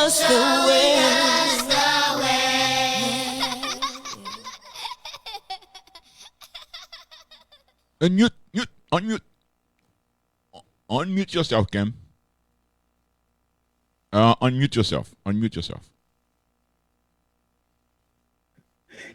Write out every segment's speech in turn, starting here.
just the way. Unmute yourself, Kim. Unmute yourself.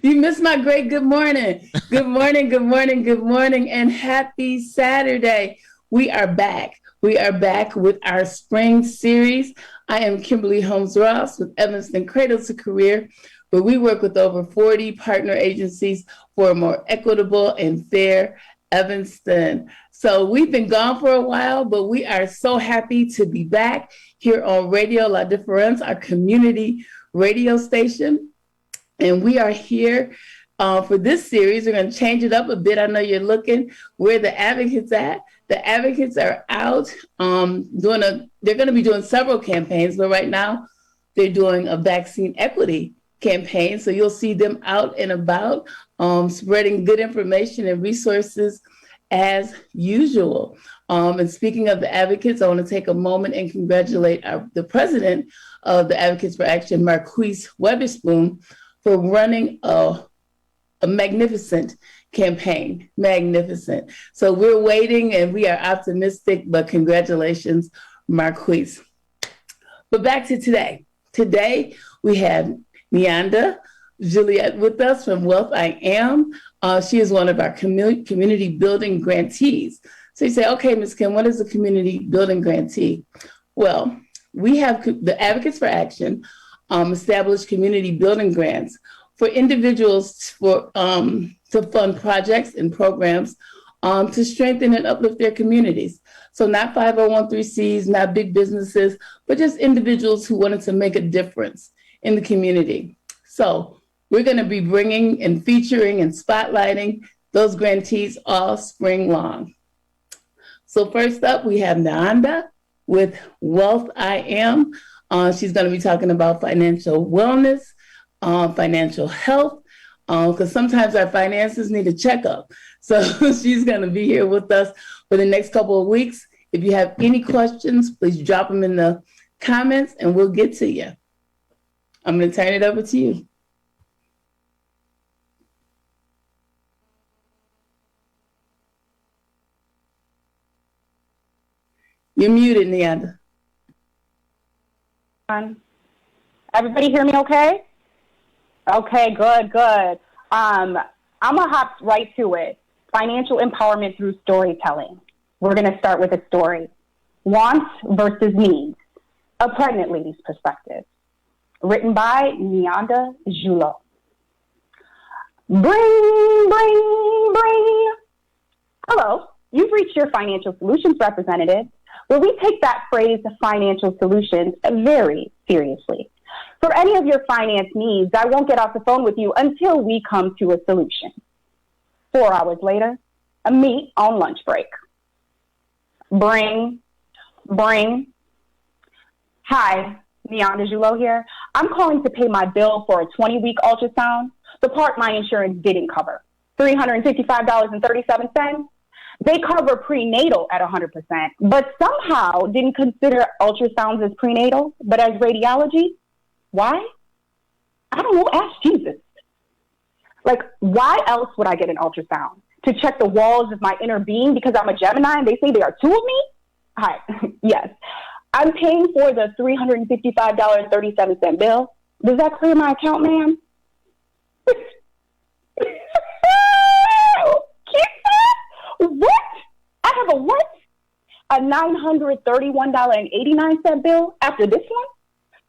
You missed my great good morning. Good morning, and happy Saturday. We are back. We are back with our spring series. I am Kimberly Holmes Ross with Evanston Cradle to Career, where we work with over 40 partner agencies for a more equitable and fair Evanston. So we've been gone for a while, but we are so happy to be back here on Radio La Difference, our community radio station. And we are here for this series. We're going to change it up a bit. I know you're looking where the advocates at. The advocates are out they're going to be doing several campaigns, but right now they're doing a vaccine equity campaign. So you'll see them out and about spreading good information and resources as usual. And speaking of the advocates, I want to take a moment and congratulate the president of the Advocates for Action, Marquise Weatherspoon, for running a magnificent campaign. Magnificent. So we're waiting and we are optimistic, but congratulations, Marquise. But back to today. Today, we have Nehanda Julot with us from Wealth I Am. She is one of our community building grantees. So you say, okay, Ms. Kim, what is a community building grantee? Well, we have the Advocates for Action establish community building grants for individuals to fund projects and programs to strengthen and uplift their communities. So not 501(c)(3)s, not big businesses, but just individuals who wanted to make a difference in the community. So we're going to be bringing and featuring and spotlighting those grantees all spring long. So first up, we have Nehanda with Wealth I Am. She's going to be talking about financial wellness, financial health, because sometimes our finances need a checkup. So she's going to be here with us for the next couple of weeks. If you have any questions, please drop them in the comments and we'll get to you. I'm going to turn it over to you. You're muted, Nehanda. Everybody hear me okay? Okay, good. I'm going to hop right to it. Financial empowerment through storytelling. We're going to start with a story. Wants versus needs. A pregnant lady's perspective. Written by Nehanda Julot. Bring. Hello, you've reached your financial solutions representative, where we take that phrase, financial solutions, very seriously. For any of your finance needs, I won't get off the phone with you until we come to a solution. 4 hours later, a meet on lunch break. Bring. Hi, Nehanda Julot here. I'm calling to pay my bill for a 20-week ultrasound, the part my insurance didn't cover, $355.37. They cover prenatal at 100%, but somehow didn't consider ultrasounds as prenatal, but as radiology. Why? I don't know. Ask Jesus. Like, why else would I get an ultrasound? To check the walls of my inner being because I'm a Gemini and they say there are two of me? Hi. Yes. I'm paying for the $355.37 bill. Does that clear my account, ma'am? What? I have a what? A $931.89 bill after this one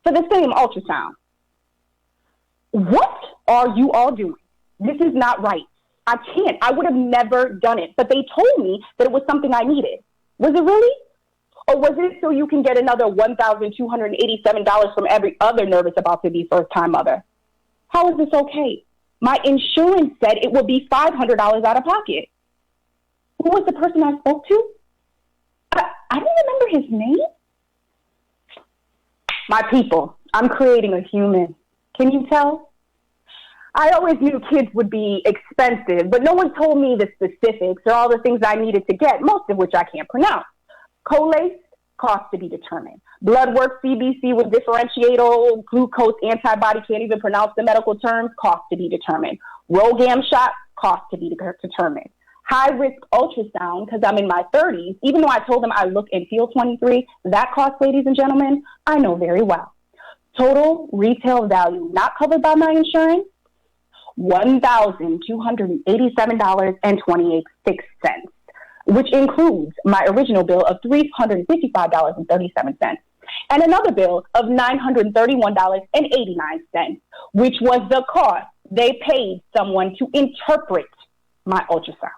for the same ultrasound. What are you all doing? This is not right. I can't. I would have never done it. But they told me that it was something I needed. Was it really? Or was it so you can get another $1,287 from every other nervous about to be first-time mother? How is this okay? My insurance said it would be $500 out of pocket. Who was the person I spoke to? I don't remember his name. My people, I'm creating a human. Can you tell? I always knew kids would be expensive, but no one told me the specifics or all the things I needed to get, most of which I can't pronounce. Collace, cost to be determined. Blood work, CBC with differentiatal glucose antibody, can't even pronounce the medical terms, cost to be determined. RhoGAM shot, cost to be determined. High risk ultrasound, because I'm in my 30s, even though I told them I look and feel 23, that cost, ladies and gentlemen, I know very well. Total retail value not covered by my insurance, $1,287.26, which includes my original bill of $355.37 and another bill of $931.89, which was the cost they paid someone to interpret my ultrasound.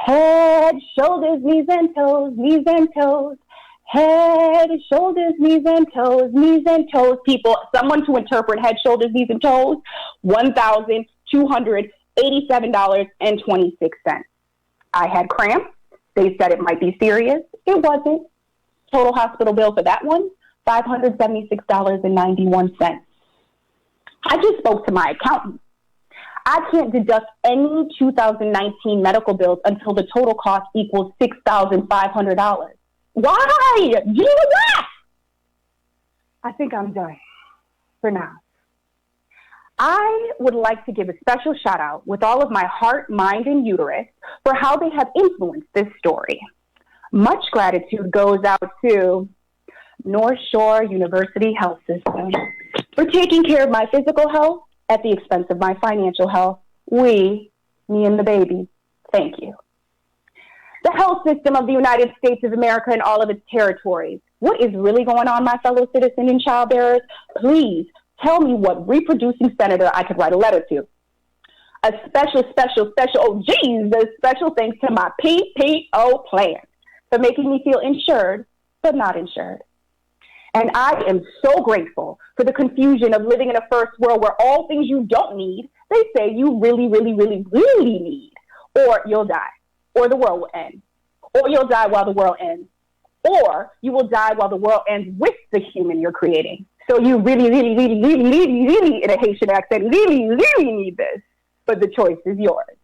Head, shoulders, knees and toes, knees and toes. Head, shoulders, knees and toes, knees and toes. People, someone to interpret head, shoulders, knees and toes, $1,287.26. I had cramps. They said it might be serious. It wasn't. Total hospital bill for that one, $576.91. I just spoke to my accountant. I can't deduct any 2019 medical bills until the total cost equals $6,500. Why? You know what? I think I'm done for now. I would like to give a special shout out with all of my heart, mind, and uterus for how they have influenced this story. Much gratitude goes out to North Shore University Health System for taking care of my physical health at the expense of my financial health. Me and the baby, thank you. The health system of the United States of America and all of its territories. What is really going on, my fellow citizens and child bearers? Please tell me what reproducing senator I could write a letter to. A special thanks to my PPO plan for making me feel insured, but not insured. And I am so grateful for the confusion of living in a first world where all things you don't need, they say you really, really, really, really need. Or you'll die, or the world will end, or you'll die while the world ends, or you will die while the world ends with the human you're creating. So you really, really, really, really, really, really, in a Haitian accent, really, really need this. But the choice is yours.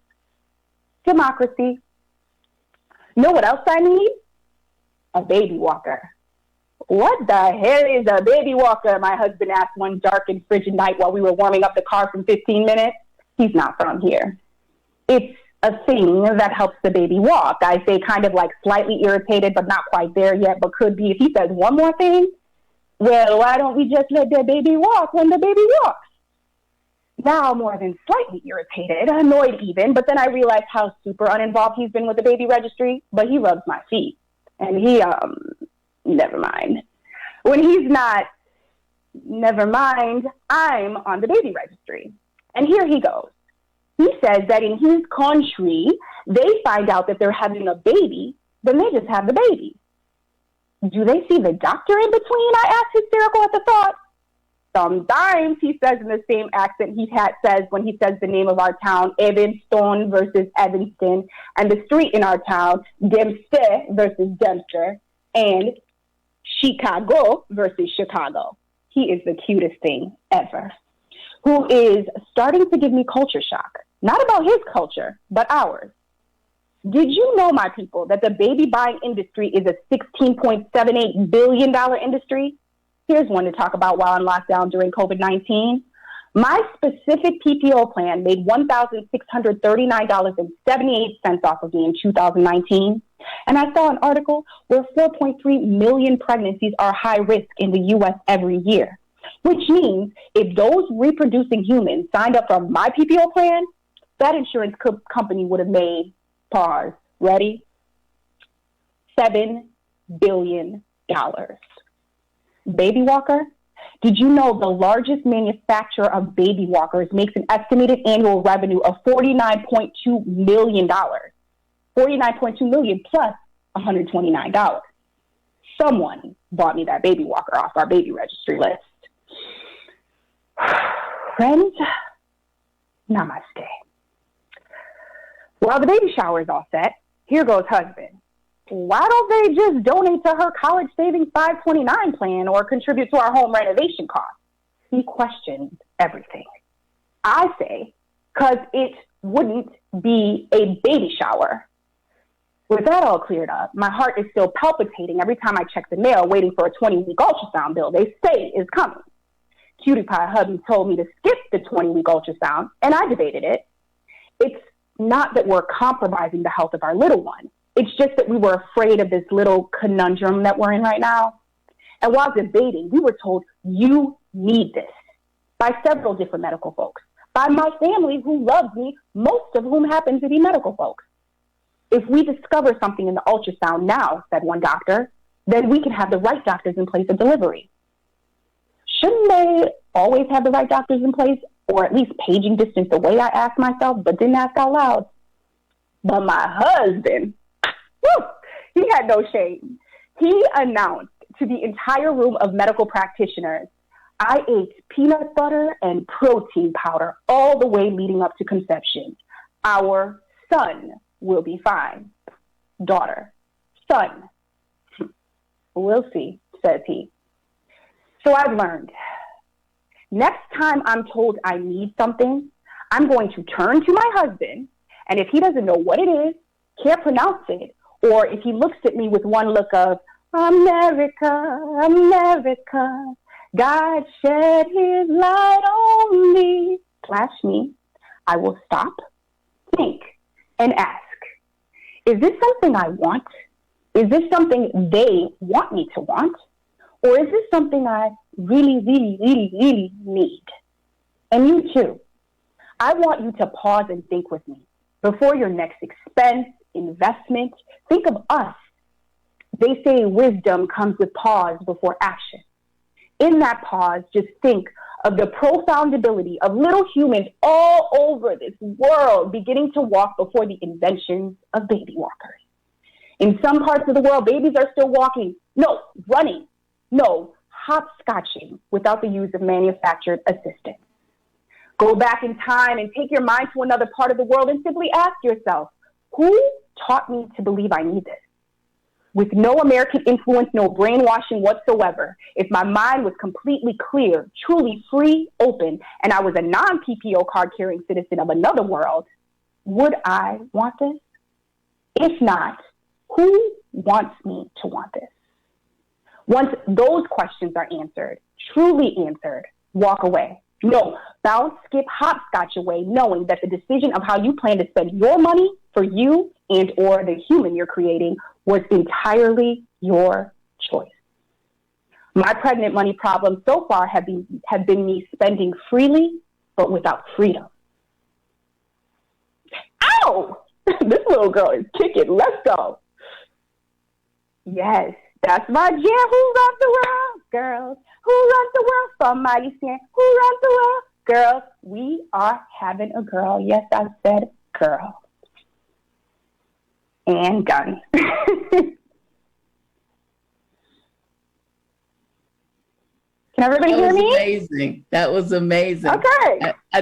Democracy. Know what else I need? A baby walker. What the hell is a baby walker? My husband asked one dark and frigid night while we were warming up the car for 15 minutes. He's not from here. It's a thing that helps the baby walk. I say kind of like slightly irritated, but not quite there yet, but could be. If he says one more thing, well, why don't we just let the baby walk when the baby walks? Now more than slightly irritated, annoyed even, but then I realized how super uninvolved he's been with the baby registry, but he rubs my feet. And he, never mind. When he's not, never mind, I'm on the baby registry. And here he goes. He says that in his country, they find out that they're having a baby, then they just have the baby. Do they see the doctor in between? I asked, hysterical at the thought. Sometimes, he says in the same accent says when he says the name of our town, Evanston versus Evanston, and the street in our town, Dempster versus Dempster, and Chicago versus Chicago. He is the cutest thing ever, who is starting to give me culture shock. Not about his culture, but ours. Did you know, my people, that the baby buying industry is a $16.78 billion industry? Here's one to talk about while on lockdown during COVID-19. My specific PPO plan made $1,639.78 off of me in 2019. And I saw an article where 4.3 million pregnancies are high risk in the U.S. every year, which means if those reproducing humans signed up for my PPO plan, that insurance company would have made, pause, ready, $7 billion. Baby walker? Did you know the largest manufacturer of baby walkers makes an estimated annual revenue of $49.2 million? $49.2 million plus $129. Someone bought me that baby walker off our baby registry list. Friends, namaste. While the baby shower is all set, here goes husband. Why don't they just donate to her college savings 529 plan or contribute to our home renovation costs? He questions everything. I say, because it wouldn't be a baby shower. With that all cleared up, my heart is still palpitating every time I check the mail, waiting for a 20-week ultrasound bill they say is coming. Cutie Pie hubby told me to skip the 20-week ultrasound, and I debated it. It's not that we're compromising the health of our little one. It's just that we were afraid of this little conundrum that we're in right now. And while debating, we were told, you need this, by several different medical folks, by my family who loves me, most of whom happen to be medical folks. If we discover something in the ultrasound now, said one doctor, then we can have the right doctors in place of delivery. Shouldn't they always have the right doctors in place, or at least paging distance away, I asked myself, but didn't ask out loud. But my husband, he had no shame. He announced to the entire room of medical practitioners, I ate peanut butter and protein powder all the way leading up to conception. Our son will be fine. Daughter, son, we'll see, says he. So I've learned. Next time I'm told I need something, I'm going to turn to my husband, and if he doesn't know what it is, can't pronounce it, or if he looks at me with one look of, America, America, God shed his light on me, flash me, I will stop, think, and ask, is this something I want? Is this something they want me to want? Or is this something I really, really, really, really need? And you too. I want you to pause and think with me. Before your next expense, investment, think of us. They say wisdom comes with pause before action. In that pause, just think of the profound ability of little humans all over this world beginning to walk before the inventions of baby walkers. In some parts of the world, babies are still walking, no, running, no, hopscotching without the use of manufactured assistance. Go back in time and take your mind to another part of the world and simply ask yourself, who taught me to believe I need this? With no American influence, no brainwashing whatsoever, if my mind was completely clear, truly free, open, and I was a non-PPO card-carrying citizen of another world, would I want this? If not, who wants me to want this? Once those questions are answered, truly answered, walk away. No, bounce, skip, hopscotch away, knowing that the decision of how you plan to spend your money for you and or the human you're creating was entirely your choice. My pregnant money problems so far have been me spending freely, but without freedom. Ow! This little girl is kicking. Let's go. Yes, that's my jam. Who runs the world, girls? Who runs the world? Somebody saying, who runs the world? Girls, we are having a girl. Yes, I said girl. And done. Can everybody hear me? Amazing. That was amazing. Okay. I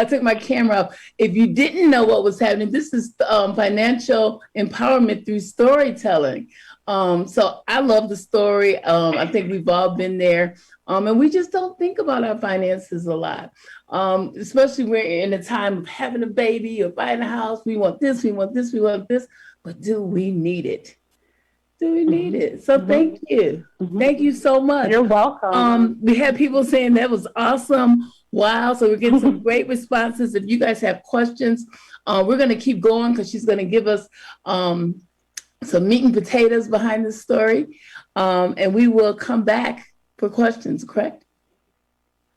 took my camera off. If you didn't know what was happening, this is financial empowerment through storytelling. So I love the story. I think we've all been there. And we just don't think about our finances a lot. Especially we're in a time of having a baby or buying a house. We want this, we want this, we want this. But do we need it? Do we need it? So thank you. Thank you so much. You're welcome. We had people saying that was awesome. Wow. So we're getting some great responses. If you guys have questions, we're going to keep going because she's going to give us some meat and potatoes behind the story. And we will come back for questions, correct?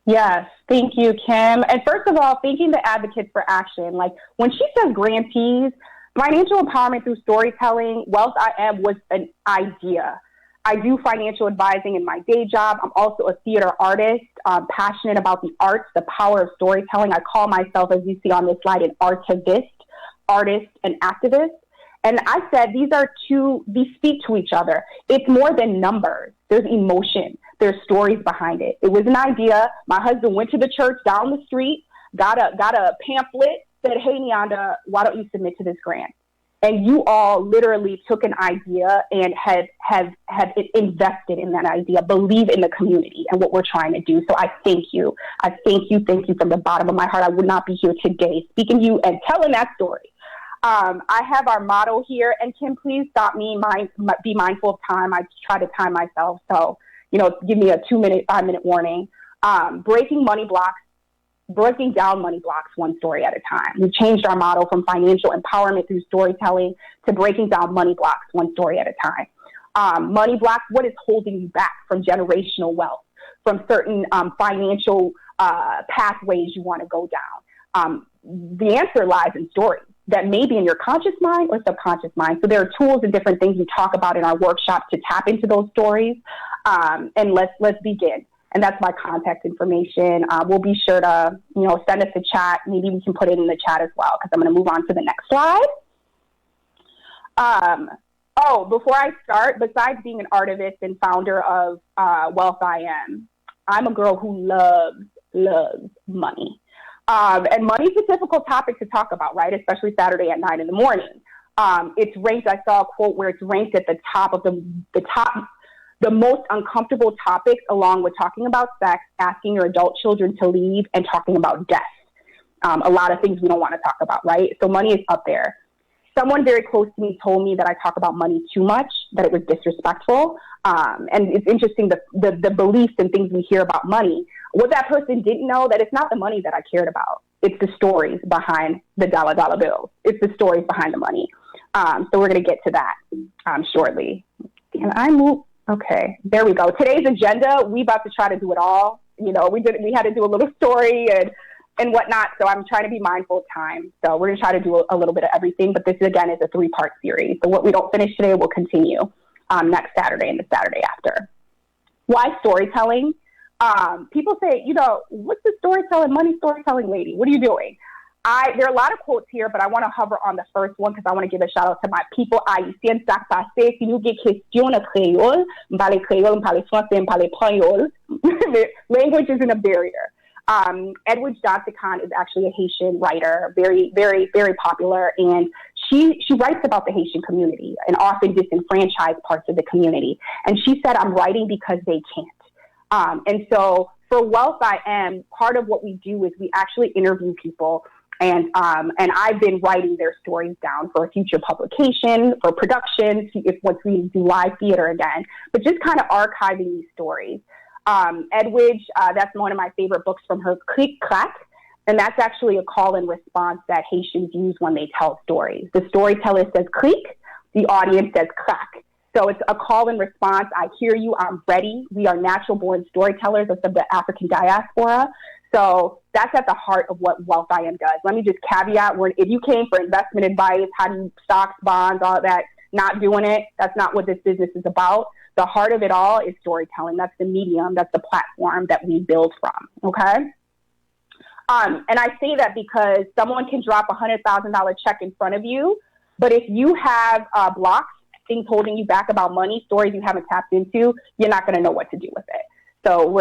Yes, thank you, Kim. And first of all, thanking the Advocates for Action. Like when she says grantees, financial empowerment through storytelling, Wealth I Am was an idea. I do financial advising in my day job. I'm also a theater artist, passionate about the arts, the power of storytelling. I call myself, as you see on this slide, an artivist, artist, and activist. And I said, these speak to each other. It's more than numbers. There's emotion. There's stories behind it. It was an idea. My husband went to the church down the street, got a pamphlet, said, hey, Nehanda, why don't you submit to this grant? And you all literally took an idea and have invested in that idea, believe in the community and what we're trying to do. So I thank you. I thank you from the bottom of my heart. I would not be here today speaking to you and telling that story. I have our motto here, and Kim, please stop me. Be mindful of time. I try to time myself, so give me a 2-minute, 5-minute warning. Breaking down money blocks one story at a time. We've changed our motto from financial empowerment through storytelling to breaking down money blocks one story at a time. Money blocks, what is holding you back from generational wealth, from certain financial pathways you want to go down? The answer lies in stories that may be in your conscious mind or subconscious mind. So there are tools and different things we talk about in our workshops to tap into those stories. And let's begin. And that's my contact information. We'll be sure to, send us a chat. Maybe we can put it in the chat as well, because I'm going to move on to the next slide. Before I start, besides being an artivist and founder of Wealth I Am, I'm a girl who loves money. And money is a difficult topic to talk about, right? Especially Saturday at 9 a.m. It's ranked, I saw a quote where it's ranked at the top of the most uncomfortable topics, along with talking about sex, asking your adult children to leave, and talking about death. A lot of things we don't want to talk about, right? So money is up there. Someone very close to me told me that I talk about money too much, that it was disrespectful. And it's interesting, the beliefs and things we hear about money. What that person didn't know, that it's not the money that I cared about. It's the stories behind the dollar bills. It's the stories behind the money. So we're going to get to that shortly. Can I move? Okay, there we go. Today's agenda, we about to try to do it all. We had to do a little story and whatnot. So I'm trying to be mindful of time. So we're going to try to do a little bit of everything. But this, again, is a 3-part series. So what we don't finish today will continue next Saturday and the Saturday after. Why storytelling? People say, what's the money storytelling lady? What are you doing? There are a lot of quotes here, but I want to hover on the first one because I want to give a shout out to my people haïtiens. Ça passe, si nous avons question de créole, parler créole, parler français, parler créole. Language isn't a barrier. Edwidge Johnson is actually a Haitian writer, very, very, very popular, and she writes about the Haitian community and often disenfranchised parts of the community. And she said, I'm writing because they can't. And so for Wealth I Am, part of what we do is we actually interview people. And I've been writing their stories down for a future publication, for production, once we do live theater again, but just kind of archiving these stories. Edwidge, that's one of my favorite books from her, Click Clack, and that's actually a call and response that Haitians use when they tell stories. The storyteller says click, the audience says clack. So it's a call and response. I hear you, I'm ready. We are natural born storytellers of the African diaspora. So that's at the heart of what Wealth I Am does. Let me just caveat, if you came for investment advice, how do you stocks, bonds, all that, not doing it, that's not what this business is about. The heart of it all is storytelling. That's the medium, that's the platform that we build from, okay? And I say that because someone can drop a $100,000 check in front of you, but if you have blocks, things holding you back about money, stories you haven't tapped into, you're not going to know what to do with it. So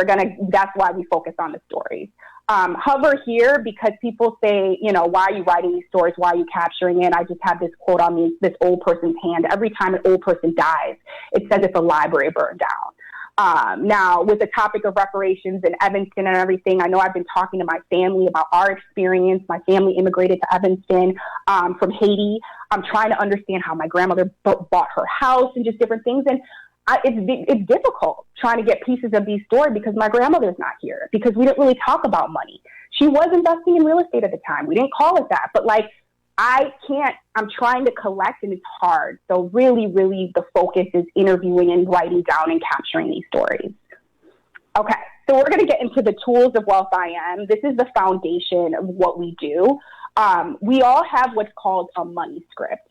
that's why we focus on the stories. Hover here because people say, why are you writing these stories? Why are you capturing it? I just have this quote on me, this old person's hand. Every time an old person dies, it says it's a library burned down. Now, with the topic of reparations in Evanston and everything, I know I've been talking to my family about our experience. My family immigrated to Evanston from Haiti. I'm trying to understand how my grandmother bought her house and just different things. And it's difficult trying to get pieces of these stories because my grandmother's not here, because we didn't really talk about money. She was investing in real estate at the time. We didn't call it that, but I'm trying to collect and it's hard. So really, really the focus is interviewing and writing down and capturing these stories. Okay. So we're going to get into the tools of Wealth I Am. This is the foundation of what we do. We all have what's called a money script.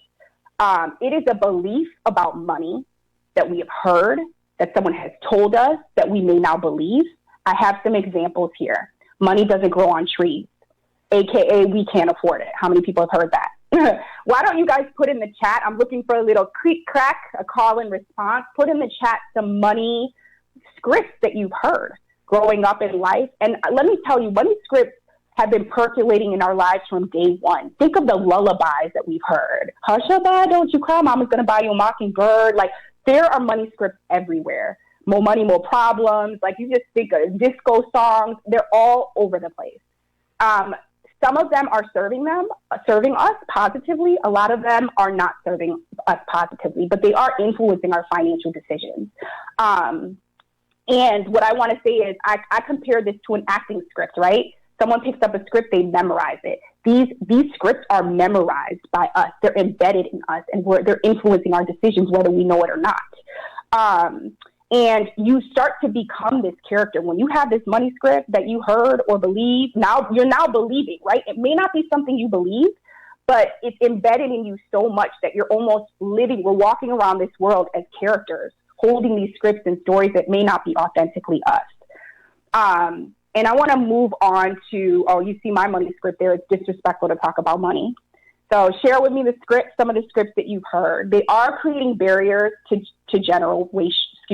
It is a belief about money that we have heard, that someone has told us, that we may now believe. I have some examples here. Money doesn't grow on trees, AKA we can't afford it. How many people have heard that? Why don't you guys put in the chat? I'm looking for a little click crack, a call and response. Put in the chat some money scripts that you've heard growing up in life. And let me tell you, money scripts have been percolating in our lives from day one. Think of the lullabies that we've heard. Hush-a-bye, don't you cry, mama's going to buy you a mockingbird. There are money scripts everywhere. More money, more problems. You just think of disco songs. They're all over the place. Some of them are serving us positively. A lot of them are not serving us positively, but they are influencing our financial decisions. And what I want to say is I compare this to an acting script, right? Someone picks up a script, they memorize it. These scripts are memorized by us. They're embedded in us, and they're influencing our decisions, whether we know it or not. And you start to become this character. When you have this money script that you heard or believe, you're now believing, right? It may not be something you believe, but it's embedded in you so much that you're almost living, we're walking around this world as characters, holding these scripts and stories that may not be authentically us. And I want to move on to, you see my money script there. It's disrespectful to talk about money. So share with me some of the scripts that you've heard. They are creating barriers to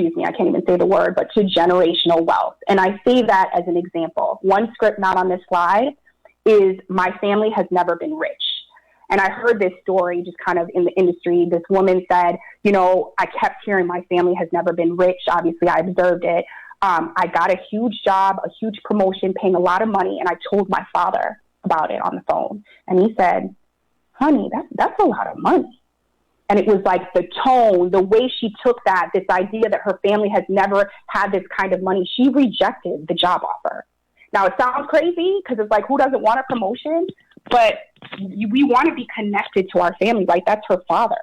I can't even say the word, but to generational wealth. And I say that as an example. One script not on this slide is my family has never been rich. And I heard this story just kind of in the industry. This woman said, I kept hearing my family has never been rich. Obviously, I observed it. I got a huge job, a huge promotion, paying a lot of money. And I told my father about it on the phone. And he said, honey, that's a lot of money. And it was like the tone, the way she took that, this idea that her family has never had this kind of money. She rejected the job offer. Now, it sounds crazy because it's like, who doesn't want a promotion? But we want to be connected to our family, right? That's her father.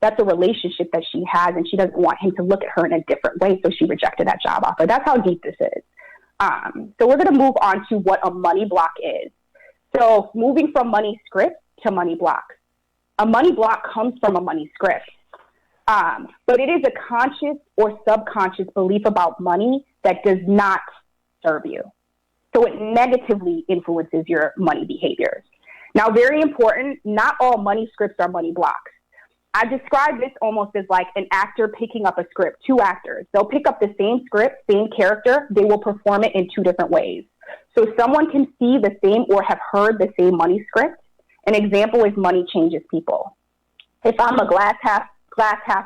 That's a relationship that she has, and she doesn't want him to look at her in a different way, so she rejected that job offer. That's how deep this is. So we're going to move on to what a money block is. So moving from money script to money block. A money block comes from a money script, but it is a conscious or subconscious belief about money that does not serve you. So it negatively influences your money behaviors. Now, very important, not all money scripts are money blocks. I describe this almost as like an actor picking up a script, two actors. They'll pick up the same script, same character, they will perform it in two different ways. So someone can see the same or have heard the same money script. An example is money changes people. If I'm a glass half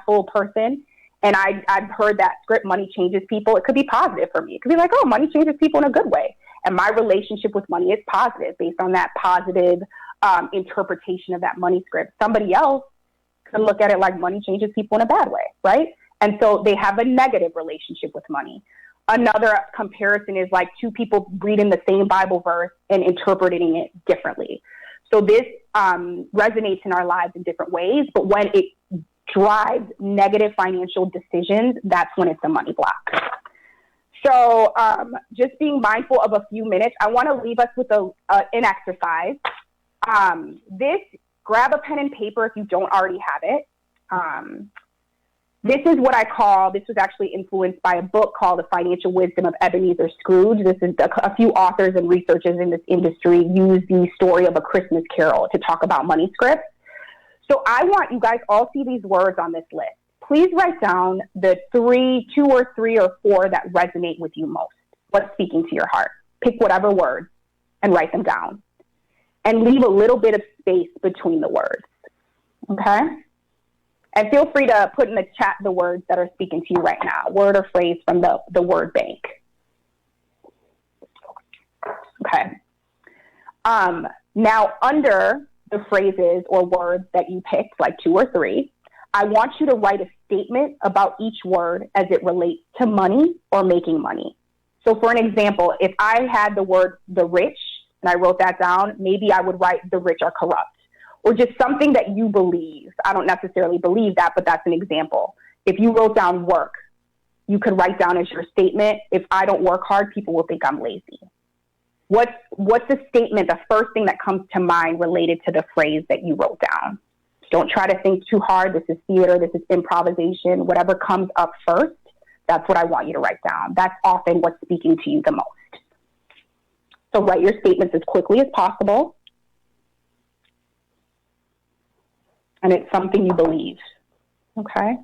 full person and I've heard that script, money changes people, it could be positive for me. It could be like, oh, money changes people in a good way. And my relationship with money is positive based on that positive interpretation of that money script. Somebody else can look at it like money changes people in a bad way, right? And so they have a negative relationship with money. Another comparison is like two people reading the same Bible verse and interpreting it differently. So this resonates in our lives in different ways, but when it drives negative financial decisions, that's when it's a money block. So just being mindful of a few minutes, I want to leave us with an exercise. Grab a pen and paper if you don't already have it. This is what this was actually influenced by a book called The Financial Wisdom of Ebenezer Scrooge. This is a few authors and researchers in this industry use the story of A Christmas Carol to talk about money scripts. So I want you guys all see these words on this list. Please write down the two or three or four that resonate with you most. What's speaking to your heart? Pick whatever words and write them down. And leave a little bit of space between the words. Okay? And feel free to put in the chat the words that are speaking to you right now, word or phrase from the word bank. Okay. Now, under the phrases or words that you picked, like two or three, I want you to write a statement about each word as it relates to money or making money. So for an example, if I had the word the rich and I wrote that down, maybe I would write the rich are corrupt. Or just something that you believe. I don't necessarily believe that, but that's an example. If you wrote down work, you could write down as your statement, if I don't work hard, people will think I'm lazy. What's the statement, the first thing that comes to mind related to the phrase that you wrote down? Don't try to think too hard. This is theater. This is improvisation. Whatever comes up first, that's what I want you to write down. That's often what's speaking to you the most. So write your statements as quickly as possible. And it's something you believe, okay?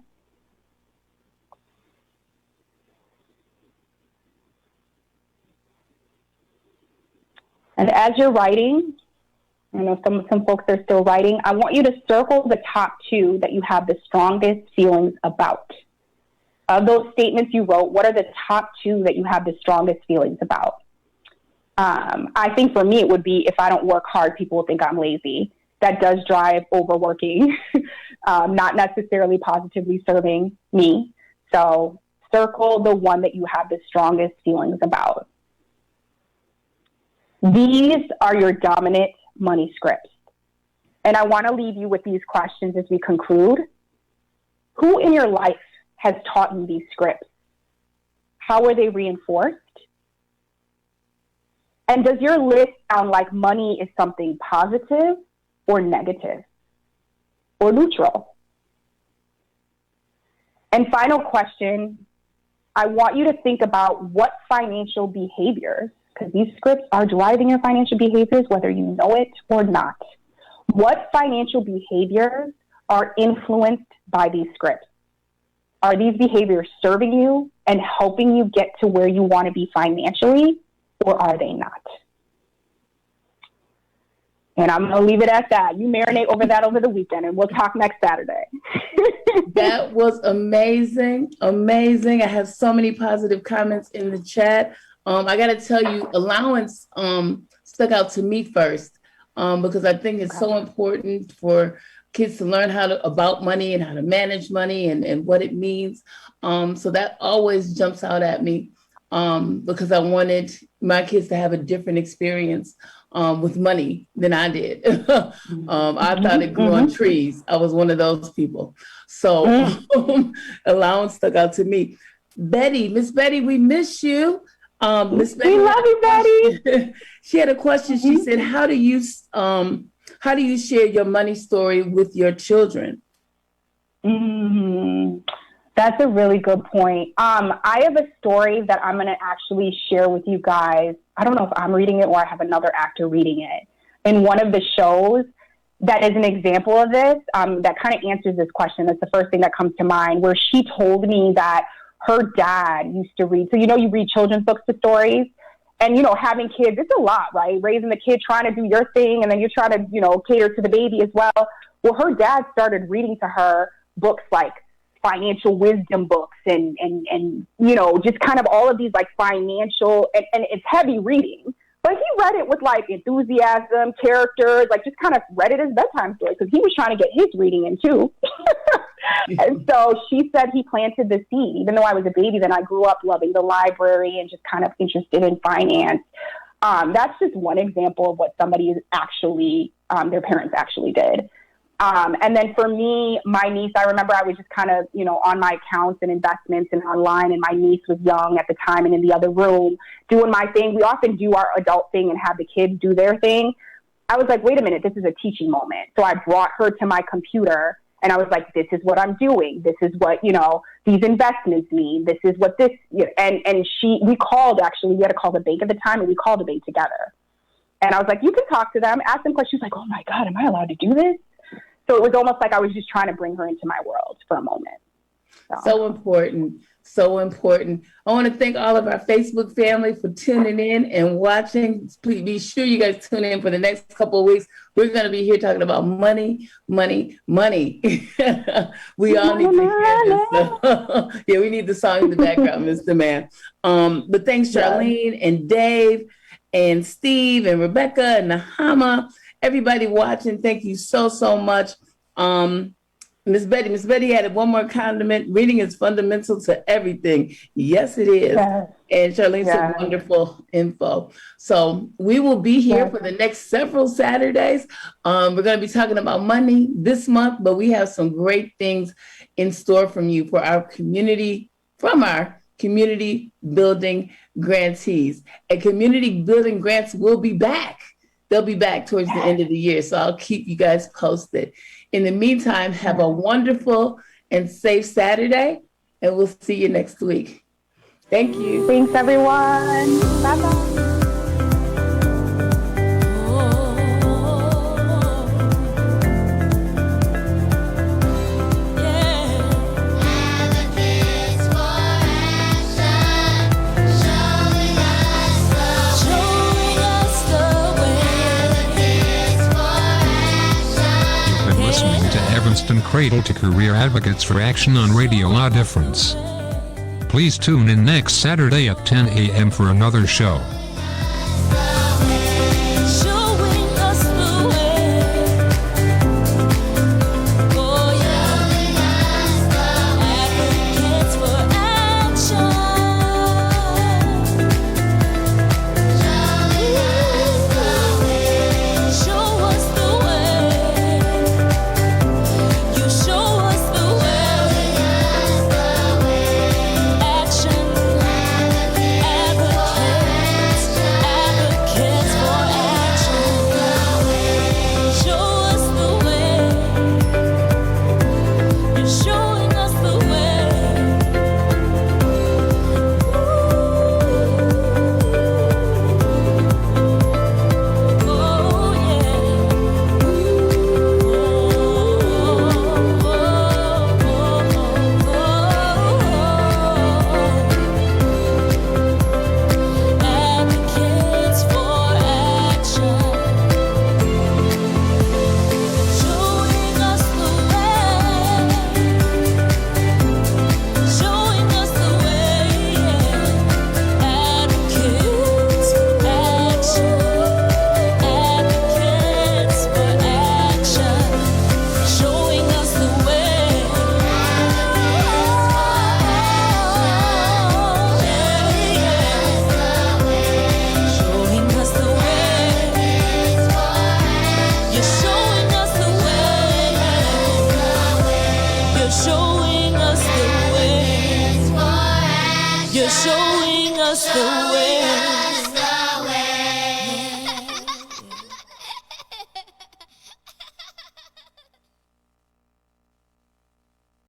And as you're writing, I know some folks are still writing, I want you to circle the top two that you have the strongest feelings about. Of those statements you wrote, what are the top two that you have the strongest feelings about? I think for me, it would be if I don't work hard, people will think I'm lazy. That does drive overworking, not necessarily positively serving me. So circle the one that you have the strongest feelings about. These are your dominant money scripts. And I want to leave you with these questions as we conclude. Who in your life has taught you these scripts? How were they reinforced? And does your list sound like money is something positive or negative or neutral? And final question, I want you to think about what financial behaviors, because these scripts are driving your financial behaviors, whether you know it or not. What financial behaviors are influenced by these scripts? Are these behaviors serving you and helping you get to where you want to be financially, or are they not? And I'm going to leave it at that. You marinate over that over the weekend, and we'll talk next Saturday. That was amazing. Amazing. I have so many positive comments in the chat. I got to tell you, allowance stuck out to me first because I think it's so important for kids to learn about money and how to manage money and what it means. So that always jumps out at me because I wanted my kids to have a different experience with money than I did. I thought it grew on trees. I was one of those people. So allowance stuck out to me. Miss Betty, we miss you. Miss Betty, we love you, Betty. She had a question. She said, how do you share your money story with your children? That's a really good point. I have a story that I'm going to actually share with you guys. I don't know if I'm reading it or I have another actor reading it in one of the shows that is an example of this, that kind of answers this question. That's the first thing that comes to mind, where she told me that her dad used to read. So, you read children's books to stories, and, having kids, it's a lot, right? Raising the kid, trying to do your thing, and then you're trying to, cater to the baby as well. Well, her dad started reading to her books like financial wisdom books and just kind of all of these like financial, and it's heavy reading, but he read it with like enthusiasm, characters, like just kind of read it as bedtime story because he was trying to get his reading in too. And so she said he planted the seed. Even though I was a baby, then I grew up loving the library and just kind of interested in finance. That's just one example of what somebody is actually, their parents actually did. And then for me, my niece, I remember I was just kind of, on my accounts and investments and online, and my niece was young at the time and in the other room doing my thing. We often do our adult thing and have the kids do their thing. I was like, wait a minute, this is a teaching moment. So I brought her to my computer and I was like, this is what I'm doing. This is what, these investments mean. This is what this, and we called, actually, we had to call the bank at the time, and we called the bank together. And I was like, you can talk to them, ask them questions. Like, oh my God, am I allowed to do this? So it was almost like I was just trying to bring her into my world for a moment. So important. So important. I want to thank all of our Facebook family for tuning in and watching. Please be sure you guys tune in for the next couple of weeks. We're going to be here talking about money, money, money. We all need to hear this. So, yeah, we need the song in the background, Mr. Man. But thanks, Charlene and Dave and Steve and Rebecca and Nahama. Everybody watching, thank you so, so much. Miss Betty added one more condiment. Reading is fundamental to everything. Yes, it is. Yes. And Charlene said wonderful info. So we will be here for the next several Saturdays. We're going to be talking about money this month, but we have some great things in store from you for our community, from our community building grantees. And community building grants will be back. They'll be back towards the end of the year. So I'll keep you guys posted. In the meantime, have a wonderful and safe Saturday, and we'll see you next week. Thank you. Thanks, everyone. Bye-bye. Cradle to Career Advocates for Action on Radio La Difference. Please tune in next Saturday at 10 a.m. for another show. showing us the way.